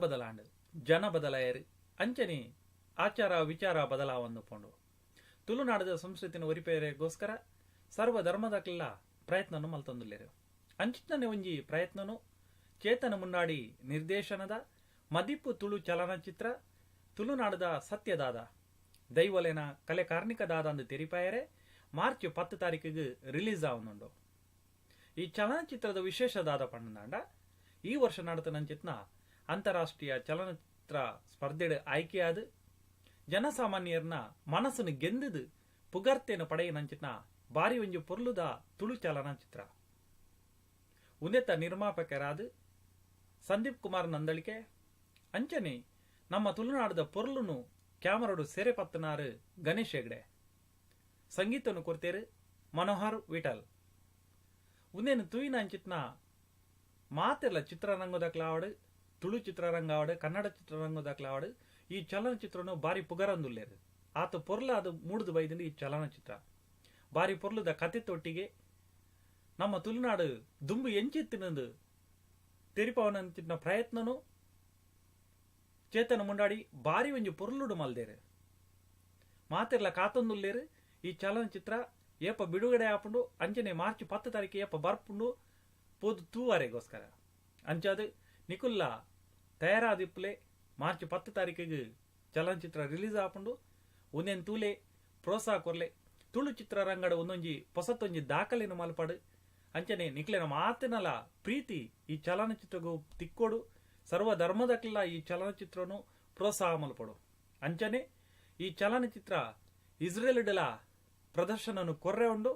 ಬದಲಾಂಡ್ ಜನ ಬದಲಾಯರು ಅಂಚನೆ ಆಚಾರ ವಿಚಾರ ಬದಲಾವಣೆ ಪೋಂಡು ತುಳುನಾಡದ ಸಂಸ್ಕೃತಿನ ಒರಿಪೇರೆಗೋಸ್ಕರ ಸರ್ವ ಧರ್ಮದಕ್ಕೆಲ್ಲ ಪ್ರಯತ್ನನು ಮಲ್ತೊಂದುಲ್ಲೆರು. ಅಂಚಿನ ಒಂಜಿ ಪ್ರಯತ್ನನು ಚೇತನ ಮುನ್ನಾಡಿ ನಿರ್ದೇಶನದ ಮದಿಪ್ಪು ತುಳು ಚಲನಚಿತ್ರ ತುಳುನಾಡದ ಸತ್ಯದಾದ ದೈವಲೆನ ಕಲೆ ಕಾರ್ಣಿಕದಾದ ಅಂದು ತೆರಿಪಾಯರೆ ಮಾರ್ಚ್ 10 ತಾರೀಕಿಗೆ ರಿಲೀಸ್ ಆವನುಂಡು. ಈ ಚಲನಚಿತ್ರದ ವಿಶೇಷದಾದ ಪಂಡನಾಂಡ ಈ ವರ್ಷ ನಡತನಂಚಿತ್ನ ಅಂತಾರಾಷ್ಟ್ರೀಯ ಚಲನಚಿತ್ರ ಸ್ಪರ್ಧೆಡ್ ಆಯ್ಕೆಯಾದ ಜನಸಾಮಾನ್ಯರನ್ನ ಮನಸ್ಸನ್ನು ಗೆಂದದು ಪುಗರ್ತೆಯನ್ನು ಪಡೆಯನಂಚಿತ್ನ ಬಾರಿ ಒಂಜಿ ಪೊರ್ಲುದ ತುಳು ಚಲನಚಿತ್ರ. ಉನ್ನತ ನಿರ್ಮಾಪಕರಾದ ಸಂದೀಪ್ ಕುಮಾರ್ ನಂದಳಿಕೆ ಅಂಚನೆ ನಮ್ಮ ತುಳುನಾಡದ ಪೊರ್ಲುನು ಕ್ಯಾಮರಾಡು ಸೆರೆ ಪತ್ತನಾರು ಗಣೇಶ್ ಹೆಗ್ಡೆ, ಸಂಗೀತನು ಕೊರ್ತೇರು ಮನೋಹರ್ ವಿಠಲ್. ಉಂದೇನು ತೂಯಿನ ಅಂಚಿತ್ನ ಮಾತೆಲ್ಲ ಚಿತ್ರರಂಗದಕ್ಲಾವಡು, ತುಳು ಚಿತ್ರರಂಗ ಆವಡು, ಕನ್ನಡ ಚಿತ್ರರಂಗದಕ್ಲಾವಡು ಈ ಚಲನಚಿತ್ರನು ಬಾರಿ ಪುಗರಂದುಲ್ಲೇರು. ಆತ ಪೊರ್ಲ ಅದು ಮೂಡ್ದು ಬೈದಿಂದ ಈ ಚಲನಚಿತ್ರ ಬಾರಿ ಪೊರ್ಲುದ ಕತೆ ತೊಟ್ಟಿಗೆ ನಮ್ಮ ತುಳುನಾಡು ದುಂಬು ಎಂಚಿತ್ತಿನದು ತೆರಿಪವನಂಚಿನ ಪ್ರಯತ್ನನು ಚೇತನ ಮುಂಡಾಡಿ ಬಾರಿ ಒಂಜಿ ಪೊರ್ಲುಡು ಮಲ್ದೇರು ಮಾತೆಲ್ಲ ಕಾತೊಂದುಲ್ಲೇರು. ಈ ಚಲನಚಿತ್ರ ಏಪ ಬಿಡುಗಡೆ ಆಪುಂಡು ಅಂಚನೆ ಮಾರ್ಚ್ 10 ತಾರೀಕು ಏಪ ಬರ್ಪುಂಡು ಪೋದು ತೂವಾರೆಗೋಸ್ಕರ ಅಂಚಾದು ನಿಕುಲ್ಲ ತಯಾರಾದಿಪ್ಪಲೆ ಮಾರ್ಚ್ 10 ತಾರೀಕಿಗೆ ಚಲನಚಿತ್ರ ರಿಲೀಸ್ ಆಪುಂಡು. ಒಂದೇನು ತೂಲೆ ಪ್ರೋತ್ಸಾಹ ಕೊರ್ಲೆ ತುಳು ಚಿತ್ರರಂಗಡ ಒಂದೊಂಜಿ ಹೊಸತೊಂಜಿ ದಾಖಲೆನು ಮಲ್ಪಡು ಅಂಚನೆ ನಿಕ್ಲೆನ ಮಾತಿನಲ ಪ್ರೀತಿ ಈ ಚಲನಚಿತ್ರಗೂ ತಿಕ್ಕೋಡು ಸರ್ವ ಧರ್ಮದಕ್ಕೆಲ್ಲ ಈ ಚಲನಚಿತ್ರನು ಪ್ರೋತ್ಸಾಹ ಮಲ್ಪಡು. ಅಂಚನೆ ಈ ಚಲನಚಿತ್ರ ಇಸ್ರೇಲ್ಡಲ ಪ್ರದರ್ಶನನು ಕೊರ್ರೆ ಉಂಡು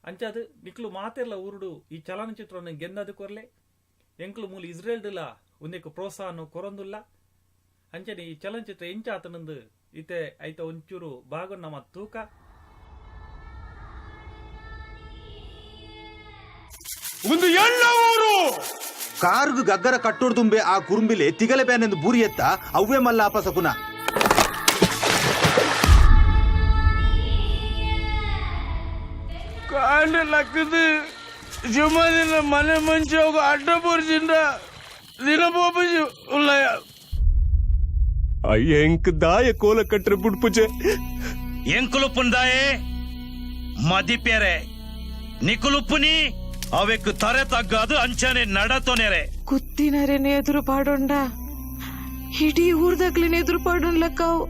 ಅಂಚದು ನಿಕ್ಲು ಮಾತೆಲ್ಲ ಊರುಡು ಈ ಚಲನಚಿತ್ರವನ್ನು ಗೆಂದದು ಕೊರ್ಲೆ ಎಂಕ್ಲು ಮೂಲ ಇಸ್ರೇಲ್ಡಲ ಒಂದಕ್ಕೆ ಪ್ರೋತ್ಸಾಹನು ಕೊರೊಂದುಲ್ಲ. ಅಂಚನೆ ಈ ಚಲನಚಿತ್ರ ಎಂಚಾತನಂದು ಇತೆ ಐತ ಒಂಚೂರು ಭಾಗ ನಮ್ಮ ತೂಕ ಒಂದು ಎಲ್ಲ ಊರು ಕಾರುಗು ಗಗ್ಗರ ಕಟ್ಟೋಡು ತುಂಬೆ ಆ ಕುರುಂಬಿಲೆ ತಿಗಲೆ ಬ್ಯಾನೆಂದು ಬೂರಿ ಎತ್ತ ಅವ್ವೇ ಮಲ್ಲ ಅಪಸಕುನ ಕಾಂಡ ಲಕ್ಕದು ಜುಮ್ಮದಿನ ಮನೆ ಮಂಚ ಹೋಗ ಅಡ್ಡ ಪೋರ್ಸಿಂದ ದಿನ ಪೋಪಿ ಉಲ್ಲಯ ಎಂಕ್ ದಾಯ ಕೋಲ ಕಟ್ರೆ ಬುಡ್ಪುಜೆ ಎಂಕುಲುಪ್ಪುಂದಾಯೆ ಮದಿಪೇರೆ ನಿಕುಲುಪ್ಪುನಿ ಅವೆಕ್ ತರೆ ತಗ್ಗದು ಅಂಚನೆ ನಡತೊನೆರೆ ಕುತ್ತಿನರೇನೆ ಎದುರು ಪಾಡೋಂಡ ಇಡೀ ಊರ್ದಾಗ್ಲಿನ ಎದುರು ಪಾಡೋನ್ ಲೆಕ್ಕವು